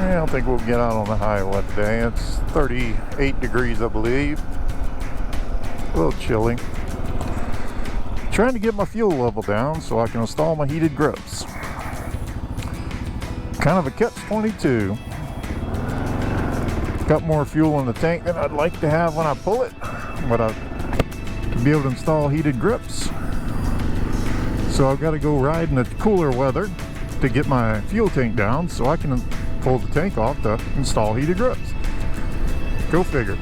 I don't think we'll get out on the highway today. It's 38 degrees, I believe. A little chilly. Trying to get my fuel level down so I can install my heated grips. Kind of a catch-22. Got more fuel in the tank than I'd like to have when I pull it, but to be able to install heated grips. So I've got to go ride in the cooler weather to get my fuel tank down so I can pull the tank off to install heated grips. Go figure.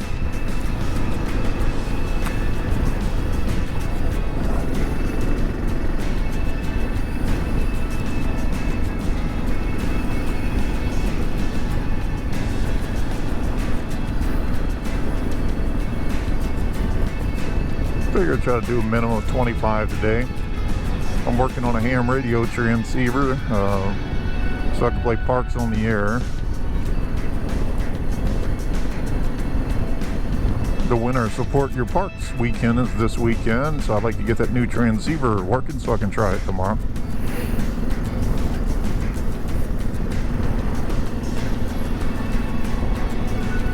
Figure I'll try to do a minimum of 25 today. I'm working on a ham radio transceiver so I can play Parks on the Air. The Winter Support Your Parks weekend is this weekend, so I'd like to get that new transceiver working so I can try it tomorrow.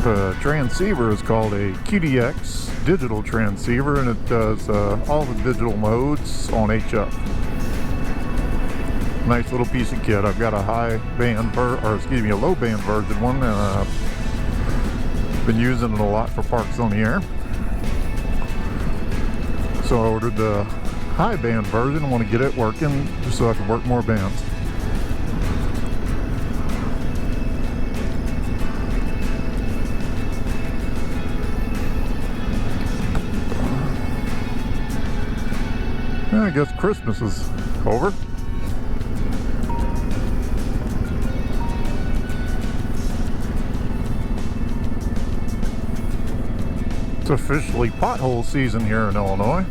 The transceiver is called a QDX digital transceiver, and it does all the digital modes on HF. Nice little piece of kit. I've got a a low band version one, and I've been using it a lot for Parks on the Air. So I ordered the high band version. I want to get it working just so I can work more bands. I guess Christmas is over. It's officially pothole season here in Illinois.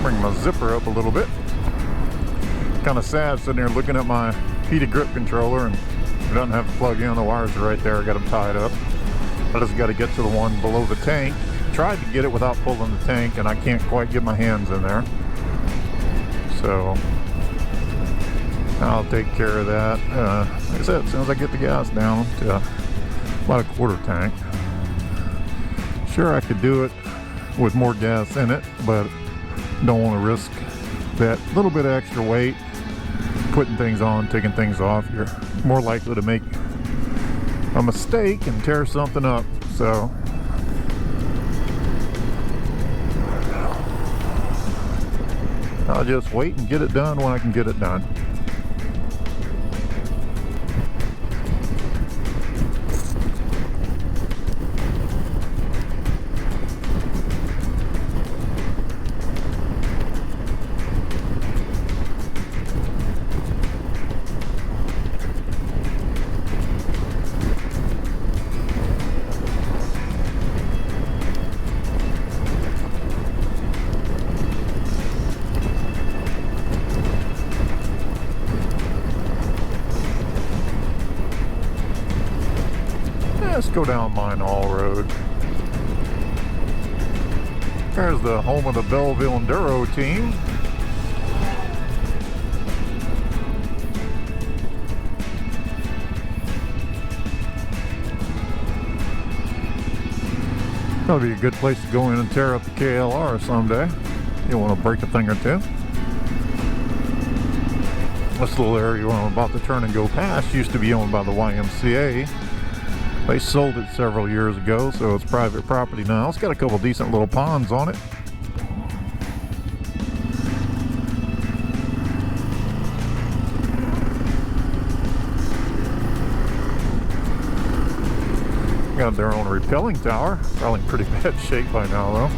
Bring my zipper up a little bit. Kind of sad sitting there looking at my heated grip controller, and it doesn't have to plug in. The wires are right there. I got them tied up. I just got to get to the one below the tank. Tried to get it without pulling the tank, and I can't quite get my hands in there. So I'll take care of that. Like I said, as soon as I get the gas down to about a quarter tank. Sure, I could do it with more gas in it, but don't want to risk that little bit of extra weight, putting things on, taking things off. You're more likely to make a mistake and tear something up. So I'll just wait and get it done when I can get it done. Let's go down Mine Hall Road. There's the home of the Belleville Enduro team. That'll be a good place to go in and tear up the KLR someday. You want to break a thing or two. This little area where I'm about to turn and go past used to be owned by the YMCA. They sold it several years ago, so it's private property now. It's got a couple decent little ponds on it. Got their own rappelling tower. Probably in pretty bad shape by now, though.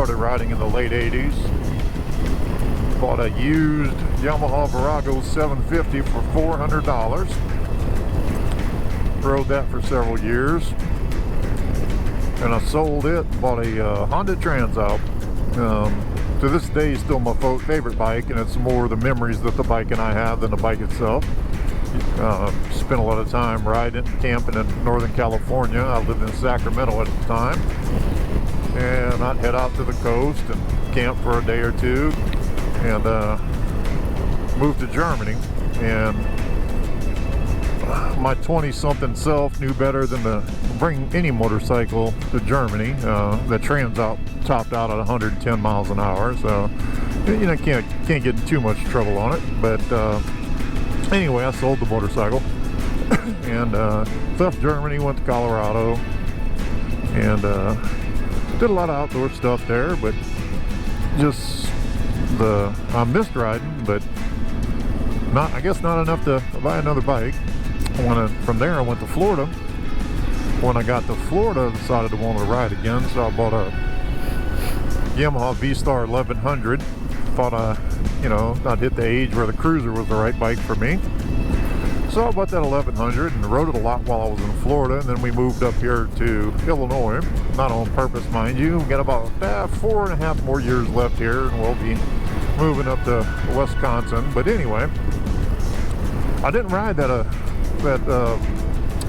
started riding in the late 80s. Bought a used Yamaha Virago 750 for $400. Rode that for several years. And I sold it, bought a Honda Transalp. To this day, still my favorite bike, and it's more the memories that the bike and I have than the bike itself. Spent a lot of time riding, camping in Northern California. I lived in Sacramento at the time. And I'd head out to the coast and camp for a day or two. And moved to Germany. And my 20-something self knew better than to bring any motorcycle to Germany. The Transalp topped out at 110 miles an hour, so you know, can't get in too much trouble on it. But anyway, I sold the motorcycle and left Germany, went to Colorado, and did a lot of outdoor stuff there. But just I missed riding, but I guess not enough to buy another bike. From there, I went to Florida. When I got to Florida, I decided to want to ride again, so I bought a Yamaha V-Star 1100. Thought I'd hit the age where the Cruiser was the right bike for me. So I bought that 1100 and rode it a lot while I was in Florida, and then we moved up here to Illinois. Not on purpose, mind you. We got about 4.5 more years left here, and we'll be moving up to Wisconsin. But anyway, I didn't ride that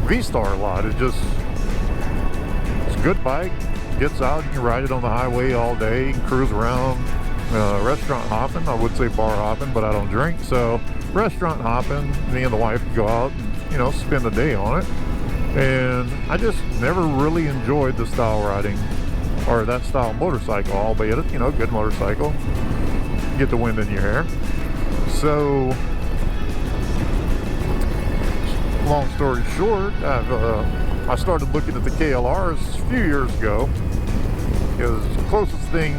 V-Star a lot. It's a good bike. Gets out, you can ride it on the highway all day, you can cruise around. Restaurant hopping, I would say bar hopping, but I don't drink, so restaurant hopping, me and the wife go out and spend the day on it. And I just never really enjoyed the style riding, or that style motorcycle, albeit it, good motorcycle. Get the wind in your hair. So long story short, I started looking at the KLRs a few years ago. It was the closest thing,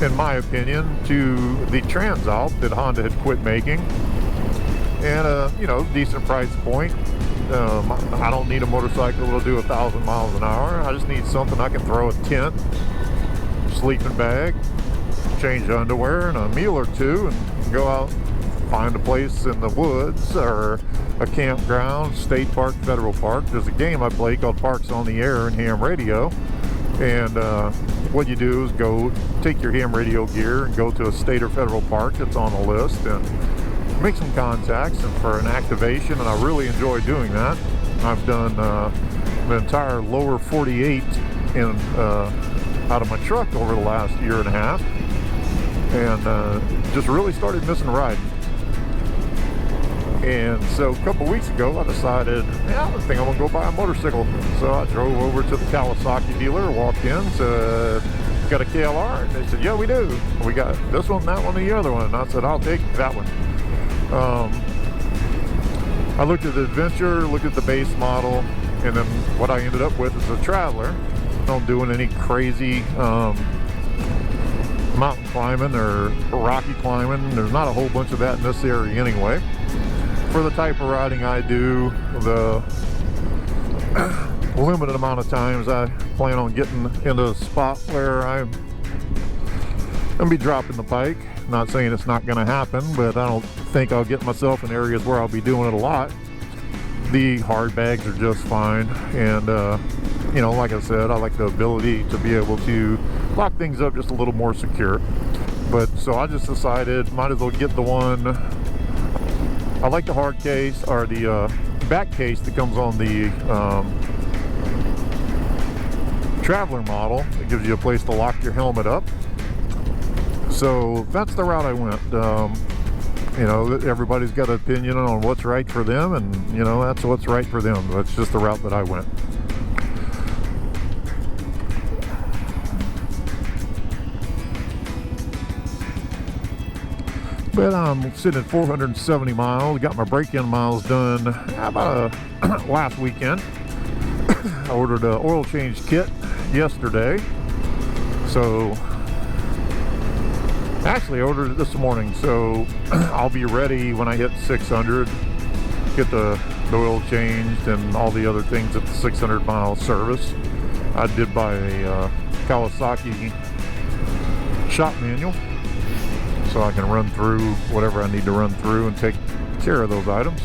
in my opinion, to the Transalp that Honda had quit making. And decent price point. I don't need a motorcycle that'll do 1,000 miles an hour. I just need something I can throw a tent, sleeping bag, change underwear, and a meal or two, and go out, find a place in the woods or a campground, state park, federal park. There's a game I play called Parks on the Air in ham radio, and what you do is go take your ham radio gear and go to a state or federal park that's on the list and make some contacts and for an activation, and I really enjoy doing that. I've done the entire lower 48 out of my truck over the last year and a half, and just really started missing riding. And so a couple weeks ago, I decided, I think I'm gonna go buy a motorcycle. So I drove over to the Kawasaki dealer, walked in, said, "Got a KLR?" And they said, "Yeah, we do. We got this one, that one, and the other one." And I said, "I'll take that one." I looked at the Adventure, looked at the base model, and then what I ended up with is a Traveler. Not doing any crazy mountain climbing or rocky climbing. There's not a whole bunch of that in this area anyway. For the type of riding I do, the limited amount of times I plan on getting into a spot where I'm gonna be dropping the bike. Not saying it's not gonna happen, but I don't think I'll get myself in areas where I'll be doing it a lot. The hard bags are just fine, and like I said, I like the ability to be able to lock things up just a little more secure. But so I just decided might as well get the one. I like the hard case, or the back case that comes on the Traveler model. It gives you a place to lock your helmet up. So that's the route I went. Everybody's got an opinion on what's right for them, and that's what's right for them. That's just the route that I went. But I'm sitting at 470 miles. Got my break-in miles done about last weekend. I ordered an oil change kit yesterday. So actually I ordered it this morning. So I'll be ready when I hit 600. Get the oil changed and all the other things at the 600 mile service. I did buy a Kawasaki shop manual so I can run through whatever I need to run through and take care of those items.